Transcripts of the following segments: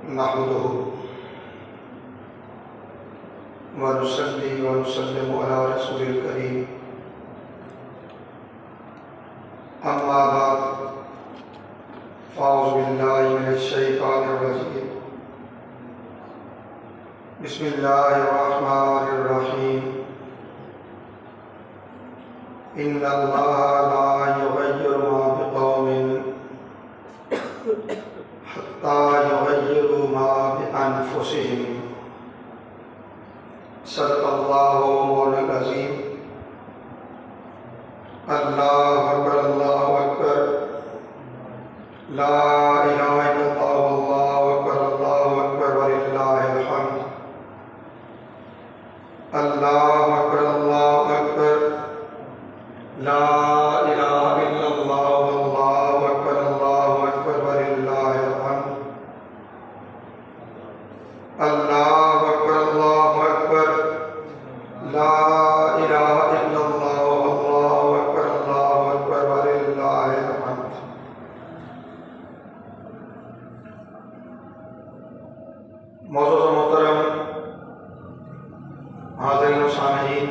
नहमदुहु व नुसल्ली व नुसल्लिमु अला रसूलिल करीम। अम्मा बाद फ़अऊज़ु बिल्लाहि मिनश शैतानिर रजीम। बिस्मिल्लाहिर रहमानिर रहीम। इन्नल्लाहा ला युग़य्यिरु मा बिक़ौमिन हत्ता युग़य्यिरु मा बिअन्फुसिहिम। सदक़ल्लाहु मौलाना अज़ीम। अल्लाहु अकबर, अल्लाहु अकबर, ला इलाहा इल्लल्लाह, अल्लाहु अकबर, अल्लाहु अकबर व लिल्लाहिल हम्द। अल्लाहु अकबर, अल्लाहु अकबर, ला इलाहा इल्लल्लाह, अल्लाहु अकबर, अल्लाहु अकबर व लिल्लाहिल हम्द। अल्लाहु अकबर, अल्लाहु अकबर, ला इलाहा इल्लल्लाह, अल्लाहु अकबर, अल्लाहु अकबर व लिल्लाहिल हम्द। मौजूद मोहतरम हाज़िरीन व सामीईन,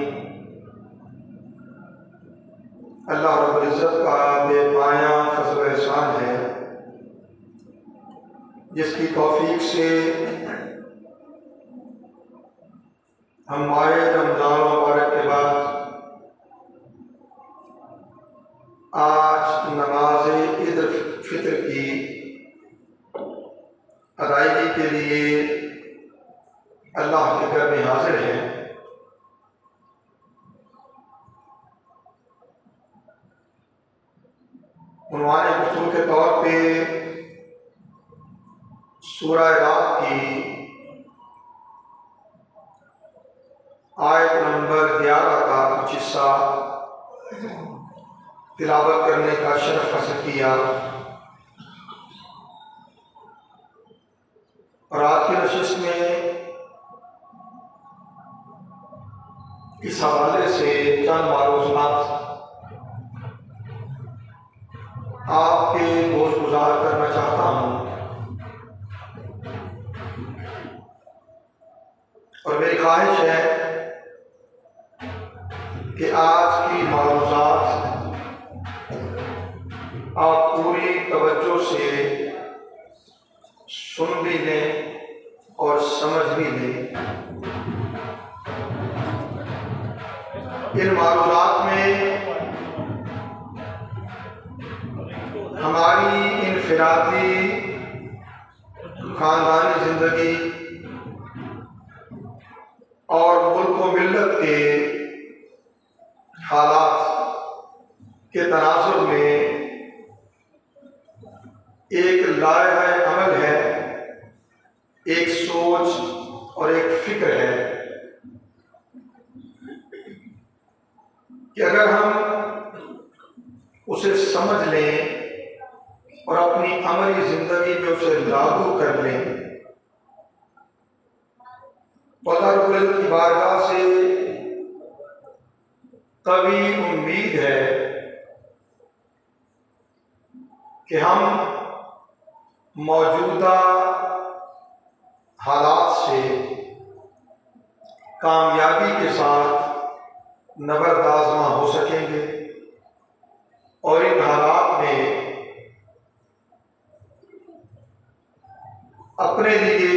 अल्लाह रब्बुल इज़्ज़त का बेपाया फज़ल व एहसान है जिसकी तौफीक से हम माह रमज़ान मुबारक के बाद आज नमाज ईद उल फितर की अदायगी के लिए अल्लाह के घर में हाजिर हैं। उन्वाने गुफ्तगू के तौर पे सूरह रात की आयत नंबर 11 का कुछ हिस्सा तिलावत करने का शरफ हासिल किया और आज की नशिस्त में इस हवाले से चंद मालूमात आपके गोश गुजार करना चाहता हूँ और मेरी ख्वाहिश है कि आज की मालूमात आप पूरी तवज्जो से सुन भी लें और समझ भी लें। इन मालूमात में हमारी इनफरादी खानदानी जिंदगी और मुल्क व मिल्लत के हालात के तनाजुर में एक लायहा अमल है, एक सोच और एक फिक्र है कि अगर हम उसे समझ लें और अपनी अमली जिंदगी में उसे लागू कर लें तो अल्लाह रब्बुल इज़्ज़त की बारगाह से कभी उम्मीद है कि हम मौजूदा हालात से कामयाबी के साथ नबरदाज़मा हो सकेंगे और इन हालात में अपने लिए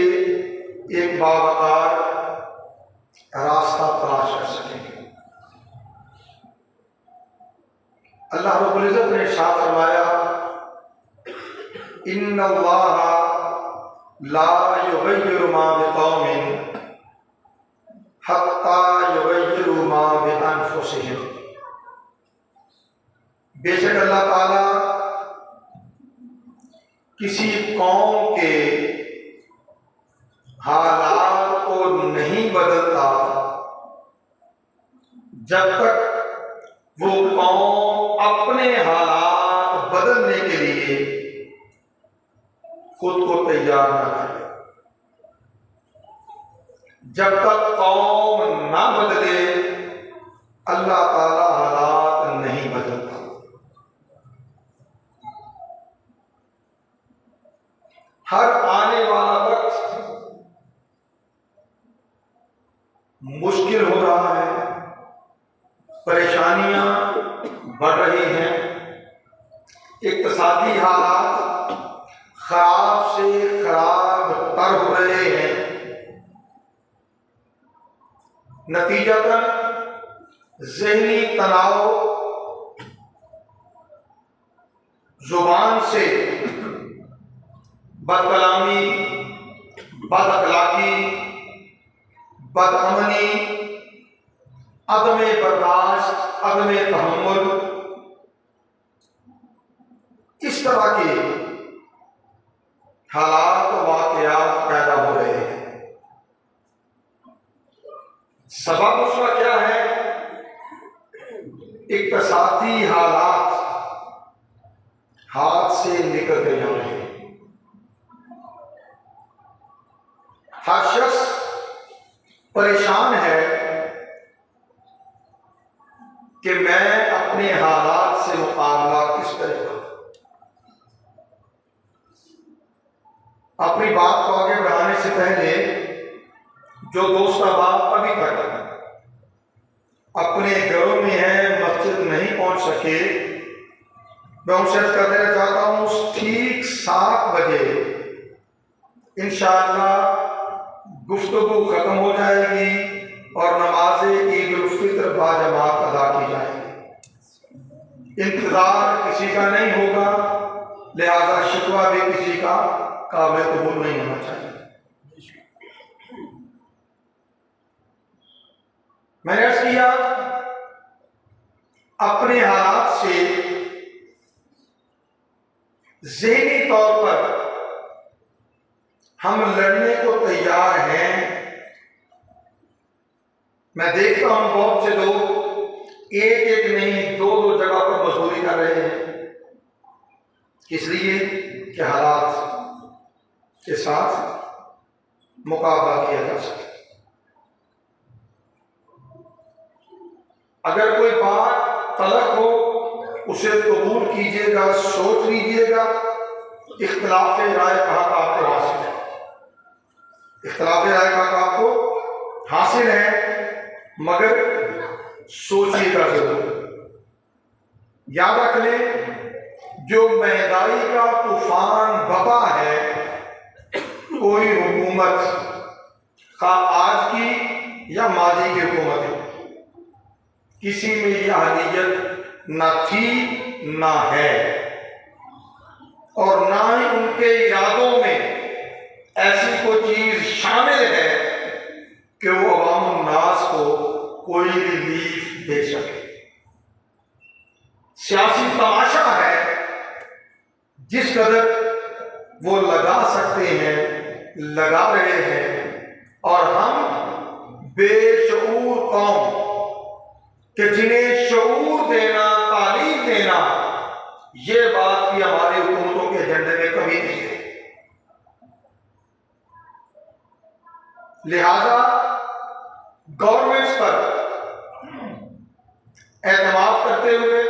एक बावकार रास्ता तलाश कर सकेंगे। अल्लाह रब्बुल इज़्ज़त ने इरशाद फरमाया, इन्नल्लाहा ला युग़य्यिरु मा बिक़ौमिन हत्ता युग़य्यिरु मा बिअन्फुसिहिम। बेशक अल्लाह ताला किसी कौम के हालात को नहीं बदलता जब तक वो कौम अपने हालात बदलने के लिए खुद को तैयार ना करे। जब तक कौम ना बदले अल्लाह ताला हालात नहीं बदलता। हर आने वाला वक्त खराब से खराब तर हो रहे हैं। नतीजतन ज़हनी तनाव, जुबान से बदकलामी, बद अखलाकी, बदअमनी, अदम बर्दाश्त, अदम तहम्मुल, इस तरह के हालात वाक़यात पैदा हो रहे हैं। सबब उसका क्या है? इक़्तिसादी हालात हाथ से निकलते जा रहे हैं। हर शख्स परेशान है कि मैं अपने हालात से मुकाबला किस तरह करूं। अपनी बात को आगे बढ़ाने से पहले जो दोस्त अहबाब अभी तक अपने घरों में है, मस्जिद नहीं पहुंच सके, मैं उनसे अर्ज़ कर देना चाहता हूँ ठीक 7 बजे इंशाअल्लाह गुफ्तगू खत्म हो जाएगी और नमाज ईद उल फित्र बाजमात अदा की जाएगी। इंतज़ार किसी का नहीं होगा, लिहाजा शिकवा भी किसी का काबिल कबूल नहीं होना चाहिए। मैंने अर्ज़ किया अपने हालात से ज़हनी तौर पर हम लड़ने को तैयार हैं। मैं देखता हूं बहुत से लोग एक नहीं 2 जगह पर मजदूरी कर रहे हैं, इसलिए कि हालात के साथ मुकाबला किया जा सके। अगर कोई बात तलख हो उसे कबूल कीजिएगा, सोच लीजिएगा। इख्तिलाफ राय कहाँ का आपको हासिल है, इख्तिलाफ राय कहाँ का आपको हासिल है, मगर सोचिएगा जरूर। याद रख लें जो महंगाई का तूफान बबा है, कोई हुकूमत का आज की या माजी की हुकूमत है, किसी में यह अहलियत न थी ना है और ना ही उनके इरादों में ऐसी कोई चीज शामिल है कि वो अवाम नास को कोई रिलीफ दे सके। सियासी तमाशा है, जिस कदर वो लगा सकते हैं लगा रहे हैं और हम बेशऊर कौम कि जिन्हें शऊर देना, तालीम देना, ये बात भी हमारी हुकूमतों के एजेंडे में कभी नहीं है। लिहाजा गवर्नमेंट्स पर एतमाद करते हुए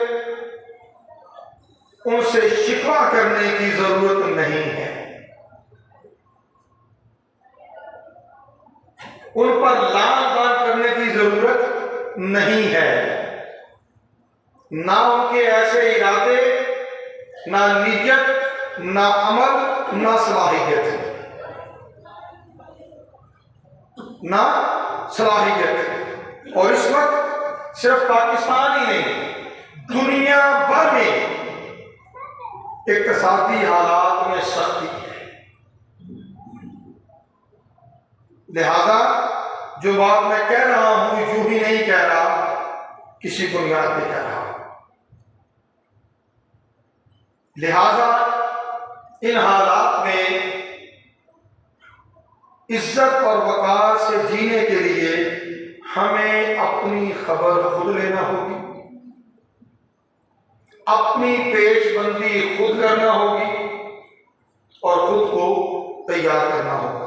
उनसे शिकवा करने की जरूरत नहीं है। उन पर लान तान करने की जरूरत नहीं है। ना उनके ऐसे इरादे, ना नीयत, ना अमल, ना सलाहियत, ना सलाहियत। और इस वक्त सिर्फ पाकिस्तान ही नहीं, दुनिया भर में इक़्तिसादी हालात में सख्ती है। लिहाजा जो बात मैं कह रहा हूं यूं ही नहीं कह रहा, किसी बुनियाद पे कह रहा हूं। लिहाजा इन हालात में इज्जत और वक़ार से जीने के लिए हमें अपनी खबर खुद लेना होगी, अपनी पेशबंदी खुद करना होगी और खुद को तैयार करना होगा।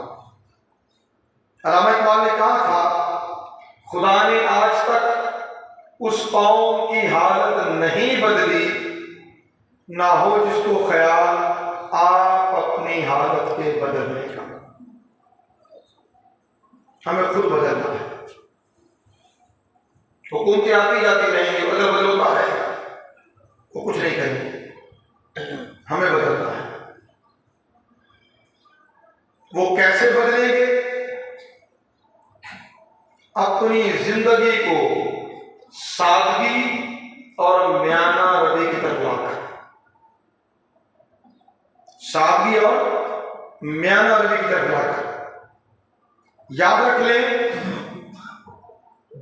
अल्लामा इकबाल ने कहा था, खुदा ने आज तक उस कौम की हालत नहीं बदली ना हो जिसको ख्याल आप अपनी हालत के बदलने का। हमें खुद बदलना है। हुकूमतें आती जाती रहेंगी, बदल बदलता रहेगा, वो कुछ नहीं करेंगे। हमें बदलना है। वो कैसे बदलेंगे? अपनी जिंदगी को सादगी और म्याना रवि की तरफ लाकर, सादगी और म्याना रवि की तरफ लाकर। याद रख लें,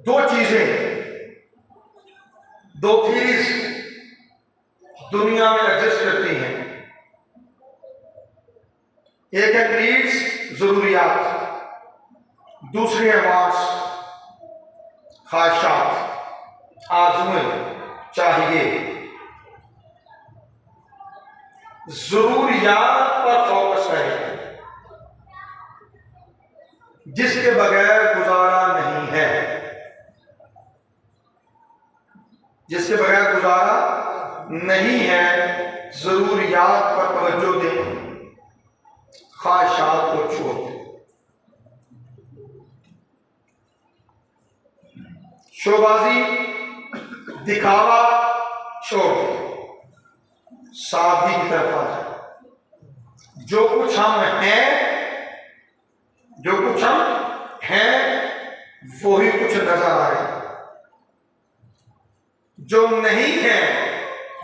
दो चीजें, दो थीरीज दुनिया में एग्जिस्ट करती हैं। एक है नीड्स, जरूरियात, दूसरी है वांट्स, ख्वाहिशात, आरज़ुएं, चाहिए। जरूरियात पर फोकस करें, जिसके बगैर गुजारा नहीं है, जिसके बगैर गुजारा नहीं है। जरूरियात पर तवज्जो दें, ख्वाहिशात को छोड़ दें। शोबाजी, दिखावा छोड़ दें, सादगी की तरफ आ जाए। जो कुछ हम हैं, जो कुछ हम हैं वही कुछ नजर आए। जो नहीं है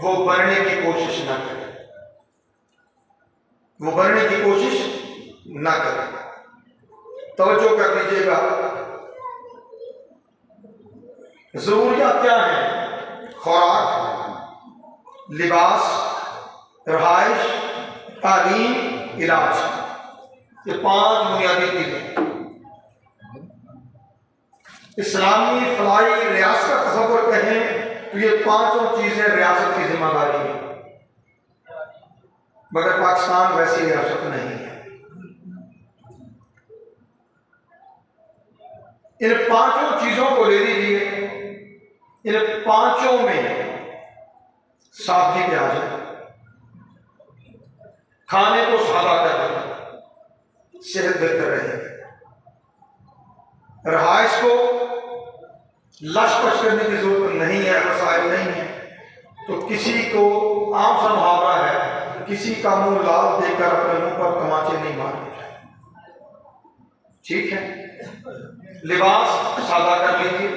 वो बनने की कोशिश ना करे, वो बनने की कोशिश ना करे। तवज्जो कर लीजिएगा, जरूरियात क्या है? खुराक, लिबास, रहाइश, तालीम, इलाज, ये 5 बुनियादी चीजें। इस्लामी फलाई रियासत का तस्वर कहें तो ये 5 चीजें रियासत की जिम्मेदारी है, मगर पाकिस्तान वैसी रियासत नहीं है। इन 5 चीजों को ले लीजिए, इन 5 में सादगी पे आ जाए। खाने को सादा कर दें, सेहत बेहतर रहेगी। रहाइश को लशपश करने की जरूरत नहीं है, वसाइल नहीं है, तो किसी को आम सा मुहावरा है, किसी का मुंह लाल देकर अपने मुंह पर तमाचे नहीं मारने चाहिए। ठीक है। लिबास सादा कर लीजिए।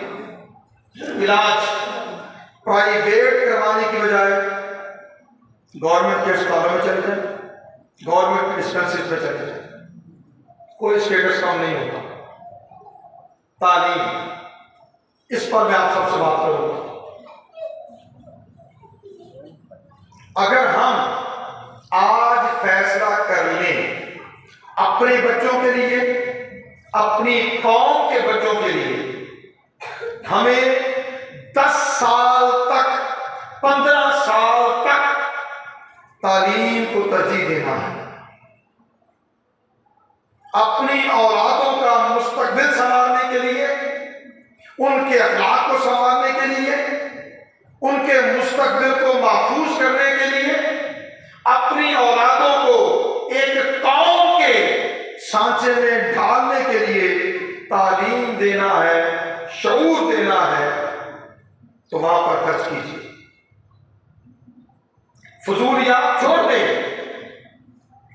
इलाज प्राइवेट करवाने की बजाय गवर्नमेंट के अस्पतालों में चले जाए, गवर्नमेंट डिस्पेंसरी में चले जाए, कोई स्टेटस कम नहीं होता। तालीम, इस पर मैं आप सबसे बात करूंगा। अगर हम आज फैसला कर लें अपने बच्चों के लिए, अपनी कौम के बच्चों के लिए, हमें 10 साल तक, 15 साल तक तालीम को तरजीह देना है। अपनी औलादों का मुस्तकबिल संभालने के लिए, उनके अखलाक को संभालने के लिए, उनके मुस्तकबिल को महफूज करने के लिए, अपनी औलादों को एक कौम के सांचे में ढालने के लिए तालीम देना है, शऊर देना है, तो वहां पर खर्च कीजिए। फजूलियात छोड़ दें।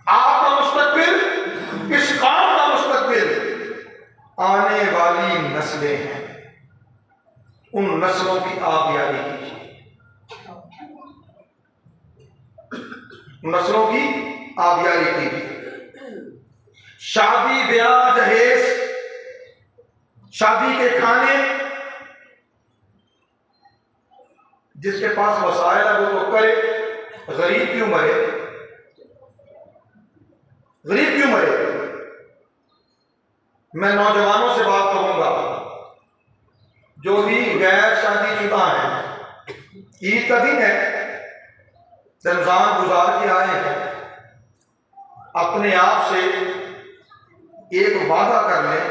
आपका मुस्तकबिल, इस कौम का मुस्तकबिल आने वाली नस्लें हैं, उन नस्लों की आप यारी कीजिए, नस्लों की आप यारी कीजिए। शादी, ब्याह, जहेज, शादी के खाने, जिसके पास वसाइल है वो तो करे, गरीब क्यों मरे? गरीब क्यों मरे? मैं नौजवानों से बात करूंगा जो भी गैर शादीशुदा हैं, ईद का दिन है, रमजान गुजार के आए हैं, अपने आप से एक वादा कर लें,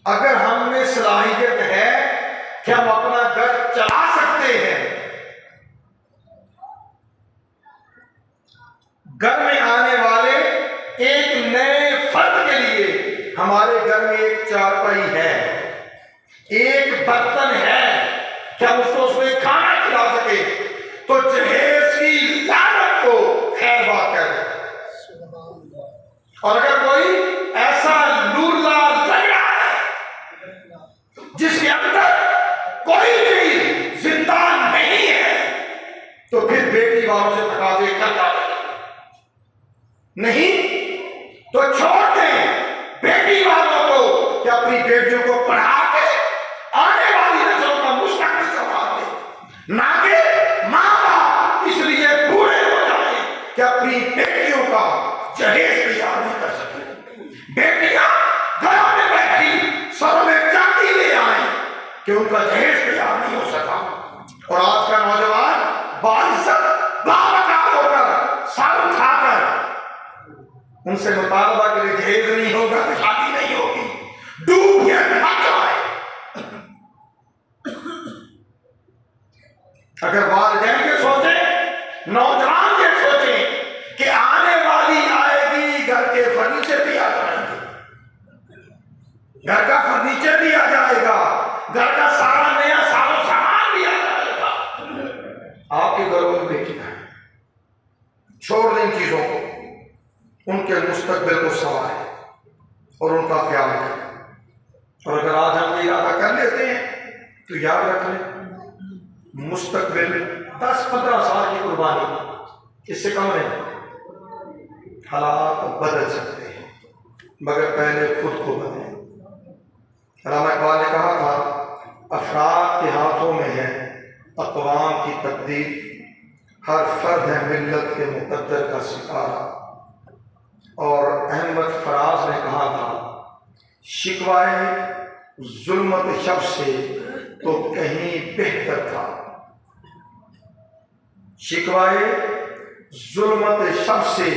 अगर हम में सलाहियत है कि हम अपना घर चला सकते हैं, घर में आने वाले एक नए फर्द के लिए हमारे घर में एक चारपाई है, एक बर्तन है कि हम उसको उसमें खाना खिला सके, तो जहेज की लागत को खैर बात कर दें। और अगर कोई ऐसा लूला लग रहा है जिसके अंदर कोई चीज जिंदा नहीं है, तो फिर बेटी वालों से तकाजे करता नहीं तो छोड़ दें बेटी वालों को कि अपनी बेटियों को पढ़ा के आने वाली नस्लों का मुस्तकबिल संभाल दे, ना कि माँ बाप इसलिए बूढ़े हो जाए कि अपनी बेटियों का जहेज तैयार नहीं कर सके। बेटियां घरों में बैठी सरों में चांदी ले आए कि उनका जहेज तैयार नहीं हो सका। और आज का नौजवान बाइज्जत बावकार होकर सर उठाकर उनसे मुतालबा के लिए जहेज नहीं होगा तो शादी नहीं होगी, डूब के मर जाए। अगर वालिदैन ये सोचे, नौजवान ये सोचे कि आने वाली आएगी, घर के फर्नीचर भी आ जाएंगे, घर का फर्नीचर भी आ जाएगा, घर का सारा नया सारा सामान भी आ जाएगा, आपके घरों में बेटियां हैं, छोड़ दें इन चीजों को, उनके मुस्तकबिल को संवारें और उनका ख्याल करें। और अगर आज हम इरादा कर लेते हैं तो याद रख लें मुस्तकबिल 10-15 साल की कुर्बानी, इससे कम नहीं। हालात बदल सकते हैं मगर पहले खुद को बदलें। अल्लामा इकबाल ने कहा था, अफराद के हाथों में है अक़वाम की तकदीर, हर फर्द है मिल्लत के मुक़द्दर का सितारा। और अहमद फराज ने कहा था, शिकवाए जुल्मत शब से तो कहीं बेहतर था, शिकवाए जुल्मत शब से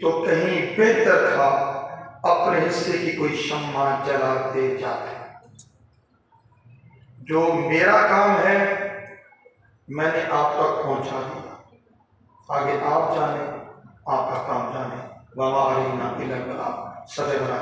तो कहीं बेहतर था, अपने हिस्से की कोई शम्मा जलाते जाते। जो मेरा काम है मैंने आप तक पहुंचा दिया, आगे आप जाने, आपका काम जाने। वमा अलैना इल्लल बलाग। सदा बना